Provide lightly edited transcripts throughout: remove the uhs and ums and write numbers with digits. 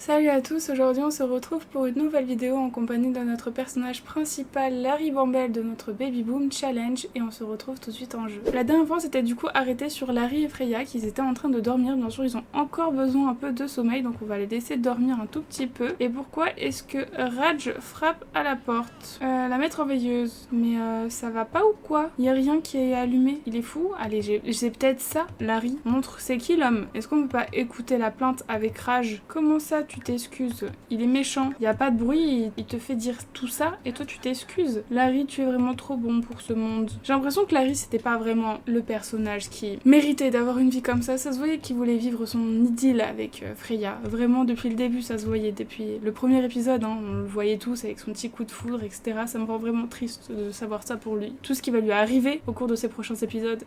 Salut à tous, aujourd'hui on se retrouve pour une nouvelle vidéo en compagnie de notre personnage principal, Larry Bambel de notre Baby Boom Challenge, et on se retrouve tout de suite en jeu. La dernière fois on s'était du coup arrêté sur Larry et Freya qui étaient en train de dormir, bien sûr ils ont encore besoin un peu de sommeil donc on va les laisser dormir un tout petit peu. Et pourquoi est-ce que Raj frappe à la porte la maître veilleuse, mais ça va pas ou quoi? Y a rien qui est allumé, il est fou? Allez, j'ai peut-être ça. Larry, montre c'est qui l'homme? Est-ce qu'on peut pas écouter la plainte avec Raj? Comment ça tu t'excuses? Il est méchant, y a pas de bruit, il te fait dire tout ça et toi tu t'excuses. Larry, tu es vraiment trop bon pour ce monde. J'ai l'impression que Larry c'était pas vraiment le personnage qui méritait d'avoir une vie comme ça se voyait qu'il voulait vivre son idylle avec Freya. Vraiment depuis le début ça se voyait, depuis le premier épisode, hein, on le voyait tous avec son petit coup de foudre etc. Ça me rend vraiment triste de savoir ça pour lui. Tout ce qui va lui arriver au cours de ces prochains épisodes.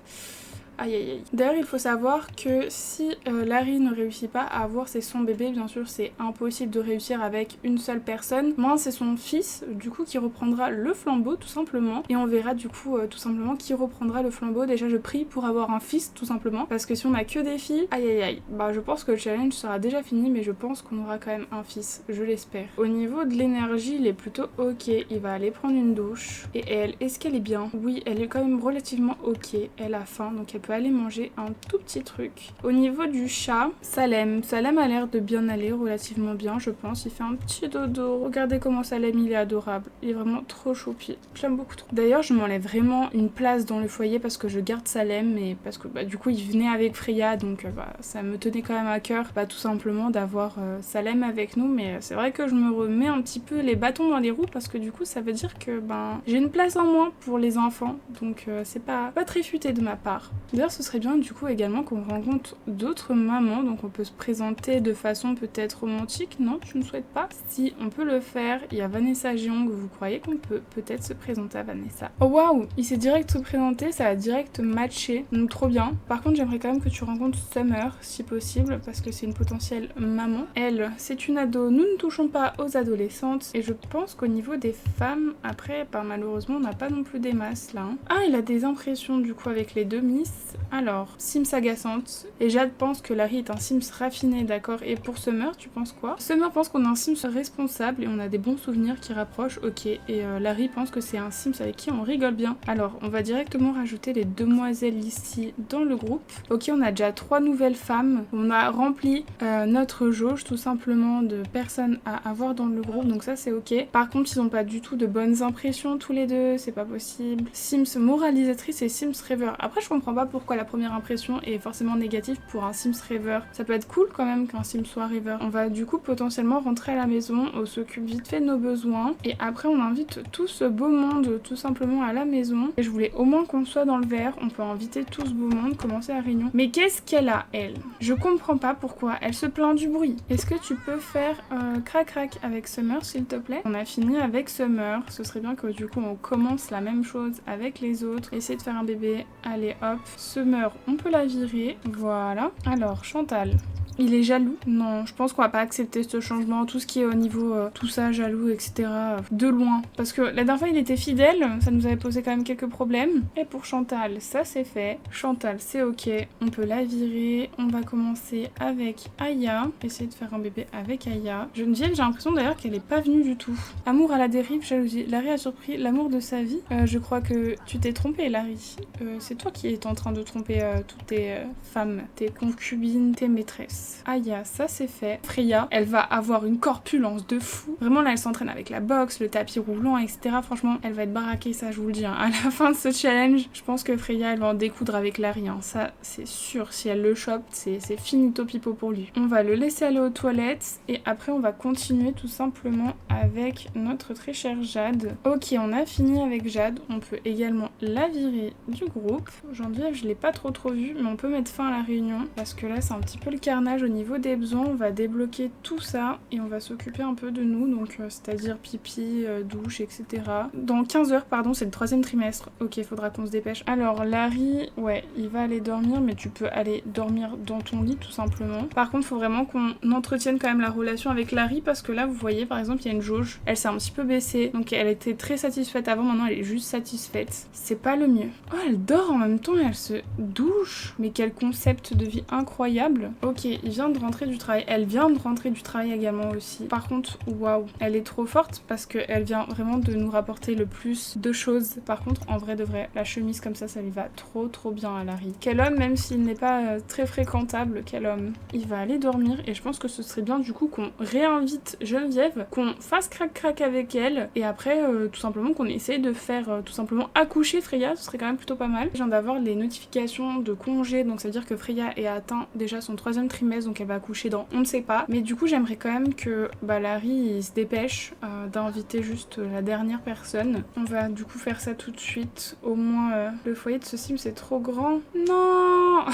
Aïe aïe aïe. D'ailleurs, il faut savoir que si Larry ne réussit pas à avoir son bébé, bien sûr, c'est impossible de réussir avec une seule personne. Moi, c'est son fils, du coup, qui reprendra le flambeau, tout simplement. Et on verra, du coup, tout simplement, qui reprendra le flambeau. Déjà, je prie pour avoir un fils, tout simplement. Parce que si on a que des filles, aïe aïe aïe. Bah, je pense que le challenge sera déjà fini, mais je pense qu'on aura quand même un fils. Je l'espère. Au niveau de l'énergie, il est plutôt ok. Il va aller prendre une douche. Et elle, est-ce qu'elle est bien? Oui, elle est quand même relativement ok. Elle a faim, donc elle peut aller manger un tout petit truc. Au niveau du chat, Salem a l'air de bien aller, relativement bien je pense. Il fait un petit dodo. Regardez comment Salem il est adorable. Il est vraiment trop choupi. J'aime beaucoup trop. D'ailleurs je m'enlève vraiment une place dans le foyer parce que je garde Salem et parce que du coup il venait avec Freya donc ça me tenait quand même à cœur tout simplement d'avoir Salem avec nous, mais c'est vrai que je me remets un petit peu les bâtons dans les roues parce que du coup ça veut dire que j'ai une place en moins pour les enfants donc c'est pas très futé de ma part. D'ailleurs ce serait bien du coup également qu'on rencontre d'autres mamans, donc on peut se présenter de façon peut-être romantique, non tu ne souhaites pas? Si on peut le faire, il y a Vanessa Jeong, vous croyez qu'on peut peut-être se présenter à Vanessa? Oh waouh, il s'est direct se présenter, ça a direct matché, donc trop bien. Par contre j'aimerais quand même que tu rencontres Summer si possible, parce que c'est une potentielle maman. Elle, c'est une ado, nous ne touchons pas aux adolescentes, et je pense qu'au niveau des femmes, après, malheureusement on n'a pas non plus des masses là. Hein. Ah, il a des impressions du coup avec les deux Miss. Alors, Sims agaçante, et Jade pense que Larry est un Sims raffiné, d'accord, et pour Summer, tu penses quoi? Summer pense qu'on a un Sims responsable et on a des bons souvenirs qui rapprochent, ok, et Larry pense que c'est un Sims avec qui on rigole bien. Alors, on va directement rajouter les demoiselles ici dans le groupe. Ok, on a déjà 3 nouvelles femmes, on a rempli notre jauge tout simplement de personnes à avoir dans le groupe, donc ça c'est ok. Par contre, ils n'ont pas du tout de bonnes impressions tous les deux, c'est pas possible. Sims moralisatrice et Sims rêveur. Après, je comprends pas pourquoi la première impression est forcément négative pour un Sims rêveur. Ça peut être cool quand même qu'un Sims soit rêveur. On va du coup potentiellement rentrer à la maison, on s'occupe vite fait de nos besoins et après on invite tout ce beau monde tout simplement à la maison. Et je voulais au moins qu'on soit dans le vert, on peut inviter tout ce beau monde, commencer la réunion. Mais qu'est-ce qu'elle a elle? Je comprends pas pourquoi elle se plaint du bruit. Est-ce que tu peux faire crac crac avec Summer s'il te plaît? On a fini avec Summer, ce serait bien que du coup on commence la même chose avec les autres. Essayer de faire un bébé, allez hop. Summer, on peut la virer, voilà. Alors, Chantal. Il est jaloux? Non, je pense qu'on va pas accepter ce changement, tout ce qui est au niveau tout ça, jaloux, etc. De loin. Parce que la dernière fois il était fidèle, ça nous avait posé quand même quelques problèmes. Et pour Chantal, ça c'est fait. Chantal, c'est ok, on peut la virer. On va commencer avec Aya. Essayer de faire un bébé avec Aya. Geneviève, j'ai l'impression d'ailleurs qu'elle est pas venue du tout. Amour à la dérive, jalousie. Larry a surpris l'amour de sa vie. Je crois que tu t'es trompé, Larry. C'est toi qui es en train de tromper toutes tes femmes, tes concubines, tes maîtresses. Aya, ça c'est fait. Freya, elle va avoir une corpulence de fou. Vraiment là, elle s'entraîne avec la boxe, le tapis roulant, etc. Franchement, elle va être baraquée, ça je vous le dis. Hein. À la fin de ce challenge, je pense que Freya, elle va en découdre avec Larry. Hein. Ça, c'est sûr. Si elle le chope, c'est finito pipo pour lui. On va le laisser aller aux toilettes et après, on va continuer tout simplement avec notre très chère Jade. Ok, on a fini avec Jade. On peut également la virer du groupe. Geneviève, je l'ai pas trop vue, mais on peut mettre fin à la réunion parce que là, c'est un petit peu le carnage au niveau des besoins. On va débloquer tout ça et on va s'occuper un peu de nous, donc c'est-à-dire pipi, douche, etc. Dans 15 heures, pardon, c'est le 3e trimestre. Ok, faudra qu'on se dépêche. Alors, Larry, ouais, il va aller dormir, mais tu peux aller dormir dans ton lit, tout simplement. Par contre, faut vraiment qu'on entretienne quand même la relation avec Larry, parce que là, vous voyez, par exemple, il y a une jauge. Elle s'est un petit peu baissée, donc elle était très satisfaite avant, maintenant elle est juste satisfaite. C'est pas le mieux. Oh, elle dort en même temps et elle se douche. Mais quel concept de vie incroyable. Ok, il vient de rentrer du travail. Elle vient de rentrer du travail également aussi. Par contre, waouh, elle est trop forte parce qu'elle vient vraiment de nous rapporter le plus de choses. Par contre, en vrai de vrai, la chemise comme ça lui va trop bien à Larry. Quel homme, même s'il n'est pas très fréquentable, quel homme. Il va aller dormir et je pense que ce serait bien du coup qu'on réinvite Geneviève, qu'on fasse crac-crac avec elle et après tout simplement qu'on essaye de faire tout simplement accoucher Freya, ce serait quand même plutôt pas mal. Je viens d'avoir les notifications de congé, donc ça veut dire que Freya est atteint déjà son 3e trimestre, donc elle va accoucher dans on ne sait pas. Mais du coup j'aimerais quand même que Larry il se dépêche d'inviter juste la dernière personne. On va du coup faire ça tout de suite. Au moins le foyer de ce sim c'est trop grand. Non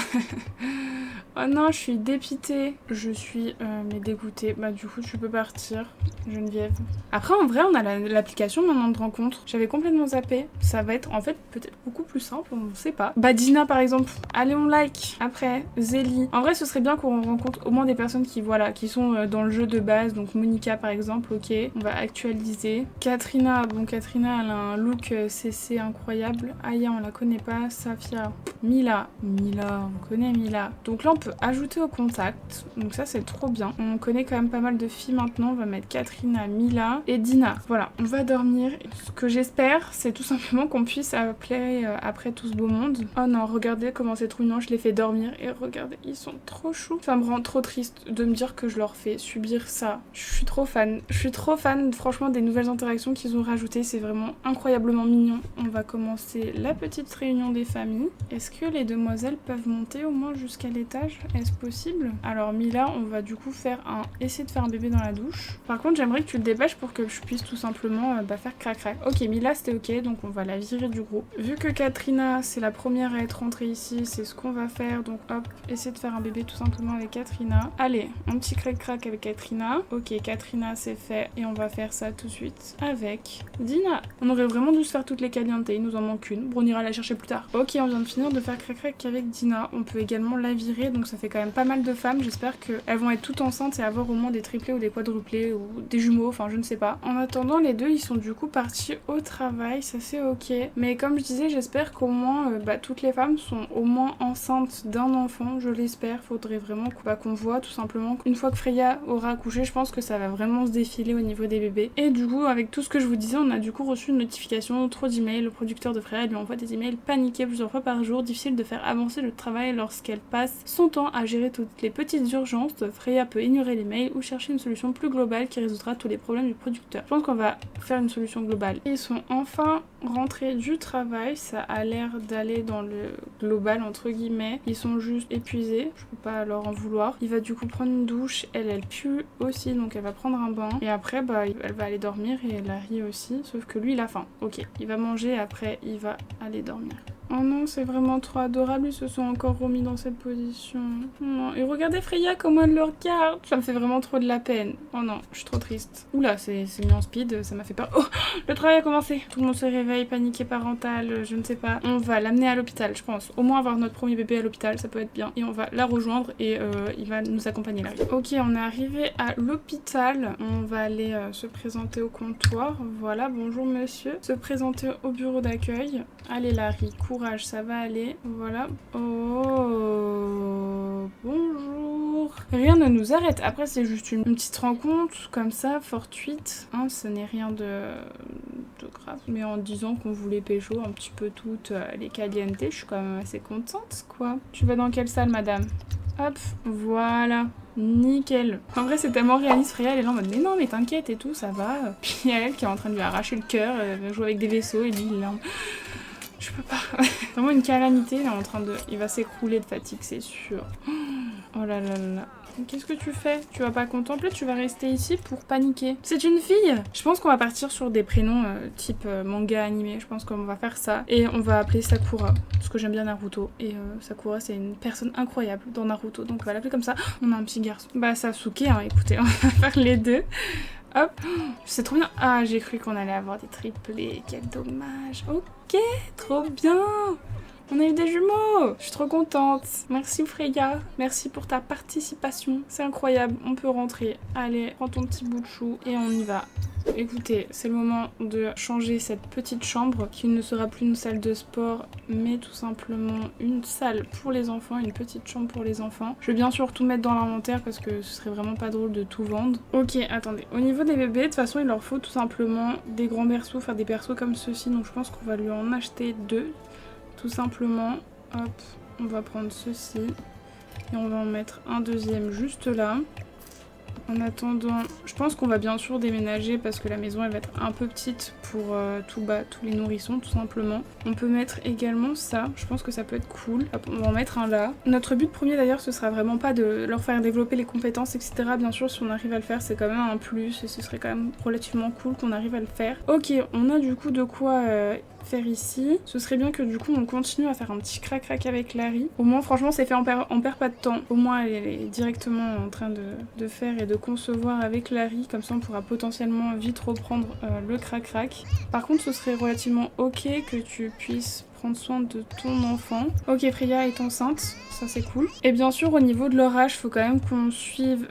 oh non, je suis dépitée. Je suis mais dégoûtée. Bah du coup tu peux partir, Geneviève. Après en vrai on a l'application maintenant de rencontre. J'avais complètement zappé. Ça va être en fait peut-être beaucoup plus simple, on sait pas. Bah Dina par exemple. Allez on like. Après Zélie. En vrai ce serait bien qu'on rencontre au moins des personnes qui voilà, qui sont dans le jeu de base. Donc Monica par exemple, ok. On va actualiser. Katrina, bon Katrina elle a un look CC incroyable. Aya on la connaît pas. Safia. Mila, on connaît Mila. Donc là on peut ajouter au contact. Donc ça c'est trop bien. On connaît quand même pas mal de filles maintenant. On va mettre Katrina, Mila et Dina. Voilà, on va dormir. Ce que j'espère c'est tout simplement qu'on puisse appeler après tout ce beau monde. Oh non, regardez comment c'est trop mignon. Je les fais dormir et regardez, ils sont trop choux. Ça me rend trop triste de me dire que je leur fais subir ça. Je suis trop fan. Je suis trop fan franchement des nouvelles interactions qu'ils ont rajoutées. C'est vraiment incroyablement mignon. On va commencer la petite réunion des familles. Est-ce que les demoiselles peuvent monter au moins jusqu'à l'étage? Est-ce possible? Alors Mila, on va du coup essayer de faire un bébé dans la douche. Par contre, j'aimerais que tu te dépêches pour que je puisse tout simplement faire crac-crac. Ok, Mila c'était ok, donc on va la virer du groupe. Vu que Katrina, c'est la première à être rentrée ici, c'est ce qu'on va faire. Donc hop, essayer de faire un bébé tout simplement avec Katrina. Allez, un petit crac-crac avec Katrina. Ok, Katrina c'est fait et on va faire ça tout de suite avec Dina. On aurait vraiment dû se faire toutes les calientes, il nous en manque une. Bon, on ira la chercher plus tard. Ok, on vient de finir de faire crac-crac avec Dina. On peut également la virer, donc ça fait quand même pas mal de femmes. J'espère qu'elles vont être toutes enceintes et avoir au moins des triplés ou des quadruplés ou des jumeaux, enfin je ne sais pas. En attendant, les deux ils sont du coup partis au travail, ça c'est ok. Mais comme je disais, j'espère qu'au moins toutes les femmes sont au moins enceintes d'un enfant, je l'espère. Faudrait vraiment qu'on voit tout simplement qu'une fois que Freya aura accouché, je pense que ça va vraiment se défiler au niveau des bébés. Et du coup, avec tout ce que je vous disais, on a du coup reçu une notification, trop d'emails. Le producteur de Freya lui envoie des emails paniqués plusieurs fois par jour, difficile de faire avancer le travail lorsqu'elle passe son temps à gérer toutes les petites urgences. Freya peut ignorer les mails ou chercher une solution plus globale qui résoudra tous les problèmes du producteur. Je pense qu'on va faire une solution globale. Ils sont enfin rentrés du travail, ça a l'air d'aller dans le global entre guillemets. Ils sont juste épuisés, je peux pas leur en vouloir. Il va du coup prendre une douche, elle pue aussi donc elle va prendre un bain. Et après elle va aller dormir et Larry aussi, sauf que lui il a faim. Ok, il va manger et après il va aller dormir. Oh non, c'est vraiment trop adorable, ils se sont encore remis dans cette position. Non. Et regardez Freya comment elle le regarde. Ça me fait vraiment trop de la peine. Oh non, je suis trop triste. Oula, c'est mis en speed, ça m'a fait peur. Oh, le travail a commencé. Tout le monde se réveille, paniqué parental, je ne sais pas. On va l'amener à l'hôpital, je pense. Au moins avoir notre premier bébé à l'hôpital, ça peut être bien. Et on va la rejoindre et il va nous accompagner là. Ok, on est arrivé à l'hôpital. On va aller se présenter au comptoir. Voilà, bonjour monsieur. Se présenter au bureau d'accueil. Allez Larry, courage, ça va aller. Voilà. Oh, bonjour. Rien ne nous arrête. Après, c'est juste une petite rencontre comme ça, fortuite. Hein, ce n'est rien de grave. Mais en disant qu'on voulait pécho un petit peu toutes les calientes, je suis quand même assez contente, quoi. Tu vas dans quelle salle, madame? Hop, voilà. Nickel. En vrai, c'est tellement réaliste. Freya, elle est là en mode mais non, mais t'inquiète et tout, ça va. Puis il y a elle qui est en train de lui arracher le cœur, jouer avec des vaisseaux et lui, il est là. Je peux pas. Vraiment une calamité, là, il va s'écrouler de fatigue, c'est sûr. Oh là là là. Qu'est-ce que tu fais? Tu vas pas contempler? Tu vas rester ici pour paniquer? C'est une fille! Je pense qu'on va partir sur des prénoms type manga animé. Je pense qu'on va faire ça. Et on va appeler Sakura. Parce que j'aime bien Naruto. Et Sakura, c'est une personne incroyable dans Naruto. Donc on va l'appeler comme ça. On a un petit garçon. Bah Sasuke, hein, écoutez, on va faire les deux. Hop, c'est trop bien. Ah, j'ai cru qu'on allait avoir des triplés. Quel dommage. Ok, trop bien. On a eu des jumeaux. Je suis trop contente. Merci Freya. Merci pour ta participation. C'est incroyable. On peut rentrer. Allez, prends ton petit bout de chou et on y va. Écoutez, c'est le moment de changer cette petite chambre qui ne sera plus une salle de sport mais tout simplement une salle pour les enfants, une petite chambre pour les enfants. Je vais bien sûr tout mettre dans l'inventaire parce que ce serait vraiment pas drôle de tout vendre. Ok, attendez. Au niveau des bébés, de toute façon il leur faut tout simplement des grands berceaux, enfin des berceaux comme ceux-ci, donc je pense qu'on va lui en acheter 2 tout simplement. Hop, on va prendre ceci et on va en mettre un deuxième juste là. En attendant, je pense qu'on va bien sûr déménager parce que la maison elle va être un peu petite pour tous les nourrissons tout simplement. On peut mettre également ça, je pense que ça peut être cool. Hop, on va en mettre un là. Notre but premier d'ailleurs ce sera vraiment pas de leur faire développer les compétences etc. Bien sûr si on arrive à le faire c'est quand même un plus et ce serait quand même relativement cool qu'on arrive à le faire. Ok, on a du coup de quoi faire ici. Ce serait bien que du coup on continue à faire un petit crac-crac avec Larry. Au moins franchement c'est fait, on perd pas de temps. Au moins elle est directement en train de faire et de concevoir avec Larry. Comme ça on pourra potentiellement vite reprendre le crac-crac. Par contre ce serait relativement ok que tu puisses prendre soin de ton enfant. Ok, Freya est enceinte, ça c'est cool. Et bien sûr au niveau de leur âge, faut quand même qu'on suive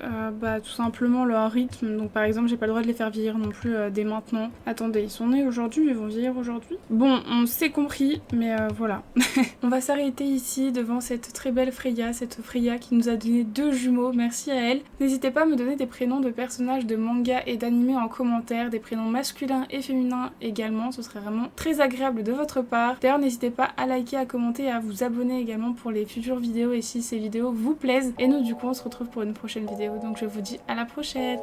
tout simplement leur rythme. Donc par exemple j'ai pas le droit de les faire vieillir non plus dès maintenant. Attendez, ils sont nés aujourd'hui, ils vont vieillir aujourd'hui. Bon, on s'est compris, mais voilà. On va s'arrêter ici devant cette très belle Freya, cette Freya qui nous a donné 2 jumeaux, merci à elle. N'hésitez pas à me donner des prénoms de personnages de manga et d'anime en commentaire, des prénoms masculins et féminins également, ce serait vraiment très agréable de votre part. D'ailleurs n'hésitez pas à liker, à commenter et à vous abonner également pour les futures vidéos et si ces vidéos vous plaisent. Et nous du coup on se retrouve pour une prochaine vidéo, donc je vous dis à la prochaine.